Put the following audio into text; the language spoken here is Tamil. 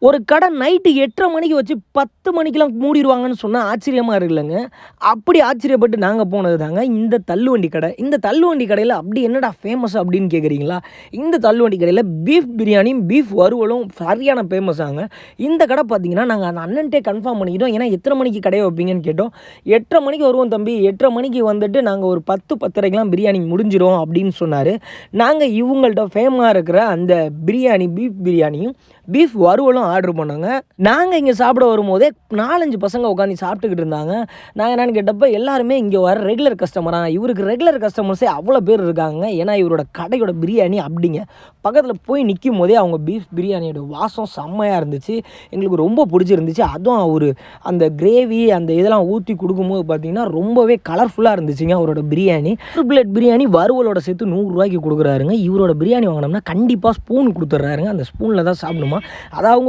ஒரு கடை நைட்டு 8:30 மணிக்கு வச்சு 10 மணிக்கெல்லாம் மூடிருவாங்கன்னு சொன்னா ஆச்சரியமா இருக்குல்லங்க. அப்படி ஆச்சரியப்பட்டு நாங்க போனது தாங்க இந்த தள்ளுவண்டி கடை. இந்த தள்ளுவண்டி கடையில அப்படி என்னடா ஃபேமஸ் அப்படின்னு கேட்குறீங்களா? இந்த தள்ளுவண்டி கடையில பீஃப் பிரியாணியும், பீஃப் வறுவலும் சரியான ஃபேமஸாங்க. இந்த கடை பார்த்தீங்கன்னா, நாங்க அந்த அண்ணன்ட்டே கன்ஃபார்ம் பண்ணிக்கிட்டோம். ஏன்னா எத்தனை மணிக்கு கடைய வைப்பீங்கன்னு கேட்டோம். 8:30 மணிக்கு வருவோம் தம்பி. 8:30 மணிக்கு வந்துட்டு நாங்க ஒரு 10, 10:30க்கெல்லாம் பிரியாணி முடிஞ்சிரும் அப்படின்னு சொன்னாரு. நாங்க இவங்கள்ட்ட ஃபேமஸா இருக்கிற அந்த பிரியாணி, பீஃப் பிரியாணியும், பீஃப் வறுவலும் ஆர்டர் பண்ணோங்க. நாங்க இங்க சாப்பிட வரும்போதே 4, 5 பசங்க உட்காந்து சாப்பிட்டுக்கிட்டு இருந்தாங்க. நாங்க என்னன்னு கேட்டப்ப எல்லாருமே இங்க வர ரெகுலர் கஸ்டமரா, இவருக்கு ரெகுலர் கஸ்டமர்ஸே அவ்வளோ பேர் இருக்காங்க. ஏன்னா இவரோட கடையோட பிரியாணி அப்படிங்க. பக்கத்துல போய் நிக்கும்போதே அவங்க பீஃப் பிரியாணியோட வாசம் செம்மையா இருந்துச்சு. எங்களுக்கு ரொம்ப பிடிச்சிருந்துச்சு. அதுவும் அவரு அந்த கிரேவி அந்த இதெல்லாம் ஊத்தி குடுக்கும்போது பார்த்தீங்கன்னா, ரொம்பவே கலர்ஃபுல்லா இருந்துச்சுங்க அவரோட பிரியாணி. ஒரு பிளேட் பிரியாணி வறுவலோட சேர்த்து ரூ. 100க்கு குடுக்குறாருங்க. இவரோட பிரியாணி வாங்குனோம்னா கண்டிப்பா ஸ்பூன் குடுத்துடுறாருங்க. அந்த ஸ்பூன்ல தான் சாப்பிடணுமா. அது அவங்க